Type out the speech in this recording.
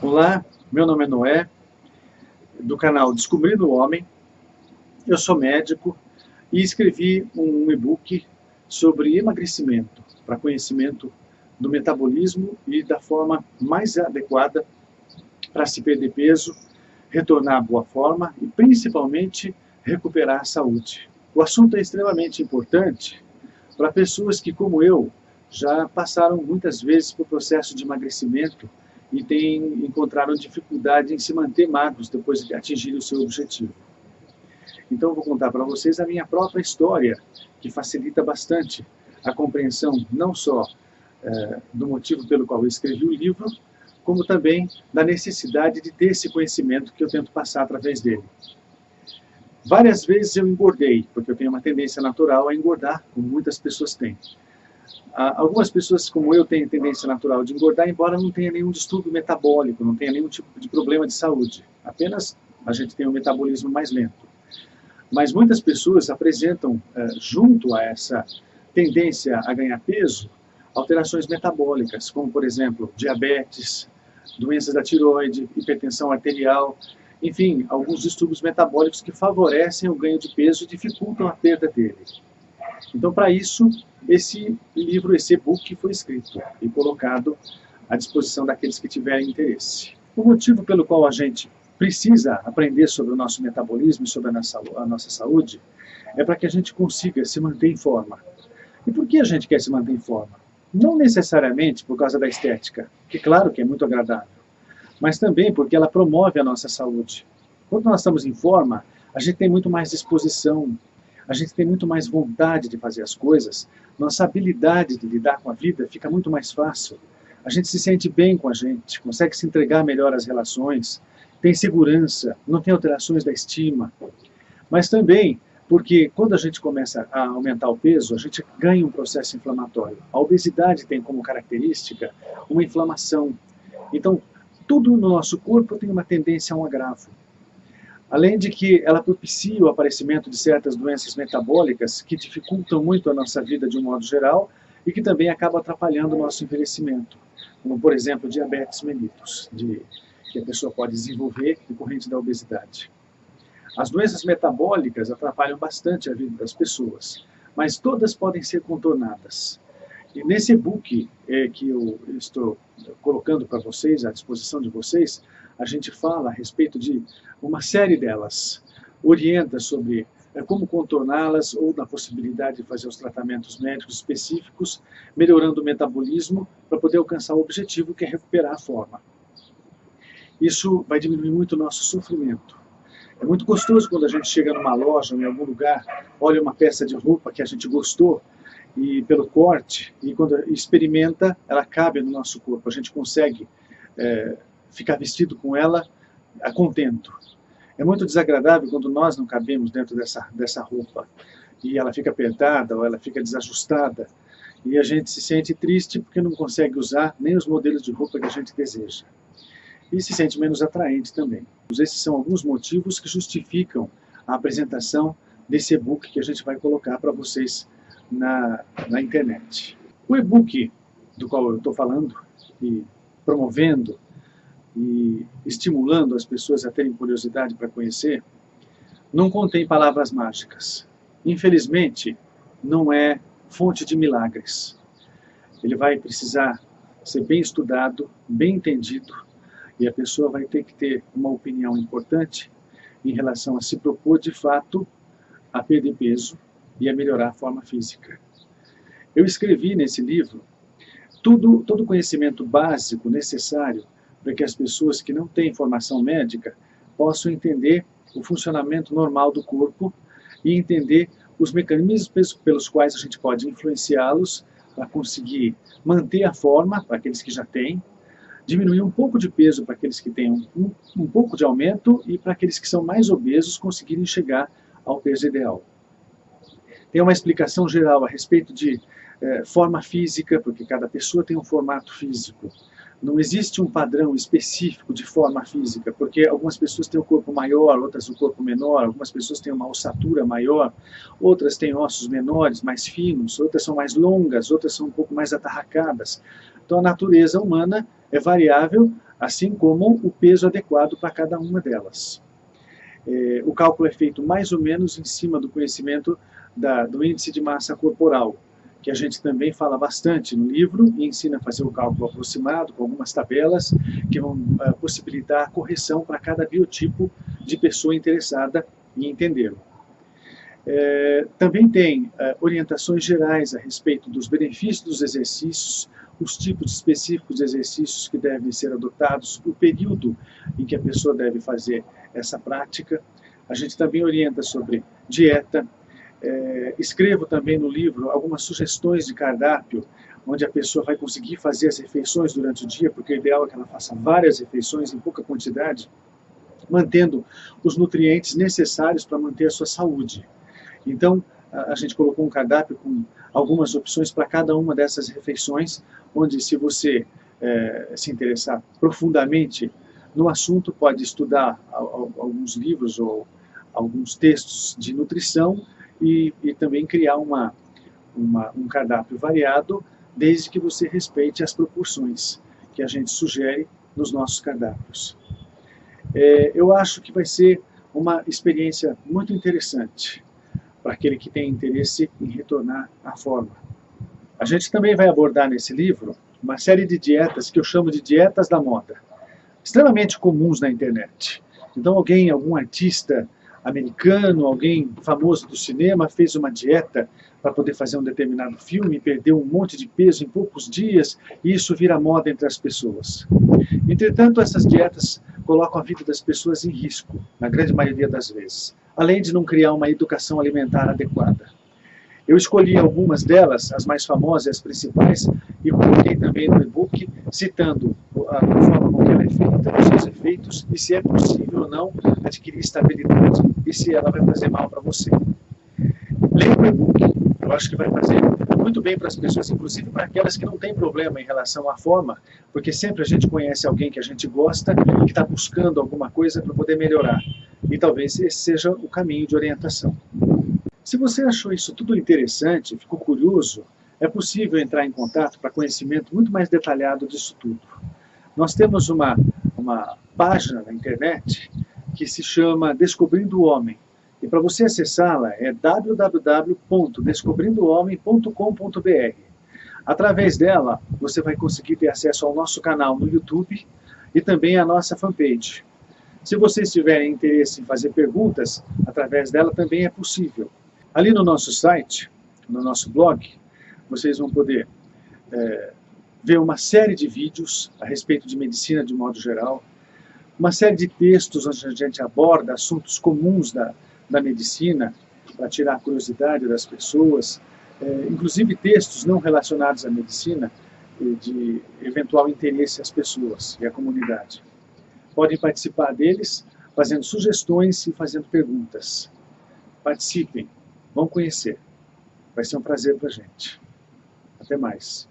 Olá, meu nome é Noé, do canal Descobrindo o Homem. Eu sou médico e escrevi um e-book sobre emagrecimento, para conhecimento do metabolismo e da forma mais adequada para se perder peso, retornar à boa forma e principalmente recuperar a saúde. O assunto é extremamente importante para pessoas que, como eu, já passaram muitas vezes por processo de emagrecimento e encontraram dificuldade em se manter magros depois de atingir o seu objetivo. Então eu vou contar para vocês a minha própria história, que facilita bastante a compreensão não só do motivo pelo qual eu escrevi o livro, como também da necessidade de ter esse conhecimento que eu tento passar através dele. Várias vezes eu engordei, porque eu tenho uma tendência natural a engordar, como muitas pessoas têm. Algumas pessoas, como eu, têm tendência natural de engordar, embora não tenha nenhum distúrbio metabólico, não tenha nenhum tipo de problema de saúde. Apenas a gente tem um metabolismo mais lento. Mas muitas pessoas apresentam, junto a essa tendência a ganhar peso, alterações metabólicas, como, por exemplo, diabetes, doenças da tireoide, hipertensão arterial, enfim, alguns distúrbios metabólicos que favorecem o ganho de peso e dificultam a perda dele. Então, para isso, esse livro, esse e-book foi escrito e colocado à disposição daqueles que tiverem interesse. O motivo pelo qual a gente precisa aprender sobre o nosso metabolismo e sobre a nossa saúde é para que a gente consiga se manter em forma. E por que a gente quer se manter em forma? Não necessariamente por causa da estética, que claro que é muito agradável, mas também porque ela promove a nossa saúde. Quando nós estamos em forma, a gente tem muito mais disposição, a gente tem muito mais vontade de fazer as coisas, nossa habilidade de lidar com a vida fica muito mais fácil, a gente se sente bem com a gente, consegue se entregar melhor às relações, tem segurança, não tem alterações da estima, mas também porque quando a gente começa a aumentar o peso, a gente ganha um processo inflamatório. A obesidade tem como característica uma inflamação. Então, tudo no nosso corpo tem uma tendência a um agravo. Além de que ela propicia o aparecimento de certas doenças metabólicas que dificultam muito a nossa vida de um modo geral e que também acabam atrapalhando o nosso envelhecimento, como, por exemplo, diabetes mellitus, que a pessoa pode desenvolver decorrente da obesidade. As doenças metabólicas atrapalham bastante a vida das pessoas, mas todas podem ser contornadas. E nesse e-book que eu estou colocando para vocês, à disposição de vocês, a gente fala a respeito de uma série delas, orienta sobre como contorná-las ou na possibilidade de fazer os tratamentos médicos específicos, melhorando o metabolismo para poder alcançar o objetivo que é recuperar a forma. Isso vai diminuir muito o nosso sofrimento. É muito gostoso quando a gente chega numa loja ou em algum lugar, olha uma peça de roupa que a gente gostou, e pelo corte, e quando experimenta, ela cabe no nosso corpo, a gente consegue ficar vestido com ela a contento. É muito desagradável quando nós não cabemos dentro dessa roupa, e ela fica apertada ou ela fica desajustada, e a gente se sente triste porque não consegue usar nem os modelos de roupa que a gente deseja. E se sente menos atraente também. Esses são alguns motivos que justificam a apresentação desse e-book que a gente vai colocar para vocês na internet. O e-book do qual eu estou falando e promovendo e estimulando as pessoas a terem curiosidade para conhecer, não contém palavras mágicas. Infelizmente, não é fonte de milagres. Ele vai precisar ser bem estudado, bem entendido, e a pessoa vai ter que ter uma opinião importante em relação a se propor de fato a perder peso e a melhorar a forma física. Eu escrevi nesse livro todo o conhecimento básico necessário para que as pessoas que não têm formação médica possam entender o funcionamento normal do corpo e entender os mecanismos pelos quais a gente pode influenciá-los para conseguir manter a forma, para aqueles que já têm, diminuir um pouco de peso para aqueles que têm um pouco de aumento e para aqueles que são mais obesos conseguirem chegar ao peso ideal. Tem uma explicação geral a respeito de forma física, porque cada pessoa tem um formato físico. Não existe um padrão específico de forma física, porque algumas pessoas têm o corpo maior, outras o corpo menor, algumas pessoas têm uma ossatura maior, outras têm ossos menores, mais finos, outras são mais longas, outras são um pouco mais atarracadas. Então a natureza humana é variável, assim como o peso adequado para cada uma delas. O cálculo é feito mais ou menos em cima do conhecimento do índice de massa corporal, que a gente também fala bastante no livro e ensina a fazer o cálculo aproximado, com algumas tabelas que vão possibilitar a correção para cada biotipo de pessoa interessada em entendê-lo. Também tem orientações gerais a respeito dos benefícios dos exercícios, os tipos específicos de exercícios que devem ser adotados, o período em que a pessoa deve fazer essa prática. A gente também orienta sobre dieta. Escrevo também no livro algumas sugestões de cardápio, onde a pessoa vai conseguir fazer as refeições durante o dia, porque o ideal é que ela faça várias refeições em pouca quantidade, mantendo os nutrientes necessários para manter a sua saúde. Então, a gente colocou um cardápio com algumas opções para cada uma dessas refeições, onde, se você se interessar profundamente no assunto, pode estudar alguns livros ou alguns textos de nutrição e também criar um cardápio variado, desde que você respeite as proporções que a gente sugere nos nossos cardápios. Eu acho que vai ser uma experiência muito interessante para aquele que tem interesse em retornar à forma. A gente também vai abordar nesse livro uma série de dietas que eu chamo de dietas da moda, extremamente comuns na internet. Então algum artista americano, alguém famoso do cinema fez uma dieta para poder fazer um determinado filme, perdeu um monte de peso em poucos dias, e isso vira moda entre as pessoas. Entretanto, essas dietas colocam a vida das pessoas em risco, na grande maioria das vezes, além de não criar uma educação alimentar adequada. Eu escolhi algumas delas, as mais famosas e as principais, e coloquei também no e-book, citando a forma com que ela é feita, os seus efeitos, e se é possível ou não adquirir estabilidade, e se ela vai fazer mal para você. Leia o e-book, eu acho que vai fazer muito bem para as pessoas, inclusive para aquelas que não têm problema em relação à forma, porque sempre a gente conhece alguém que a gente gosta, que está buscando alguma coisa para poder melhorar, e talvez esse seja o caminho de orientação. Se você achou isso tudo interessante, ficou curioso, é possível entrar em contato para conhecimento muito mais detalhado disso tudo. Nós temos uma página na internet que se chama Descobrindo o Homem. E para você acessá-la é www.descobrindohomem.com.br. Através dela, você vai conseguir ter acesso ao nosso canal no YouTube e também à nossa fanpage. Se vocês tiverem interesse em fazer perguntas, através dela também é possível. Ali no nosso site, no nosso blog, vocês vão poder ver uma série de vídeos a respeito de medicina de modo geral, uma série de textos onde a gente aborda assuntos comuns da medicina, para tirar a curiosidade das pessoas, inclusive textos não relacionados à medicina, de eventual interesse às pessoas e à comunidade. Podem participar deles fazendo sugestões e fazendo perguntas. Participem, vão conhecer. Vai ser um prazer para a gente. Até mais.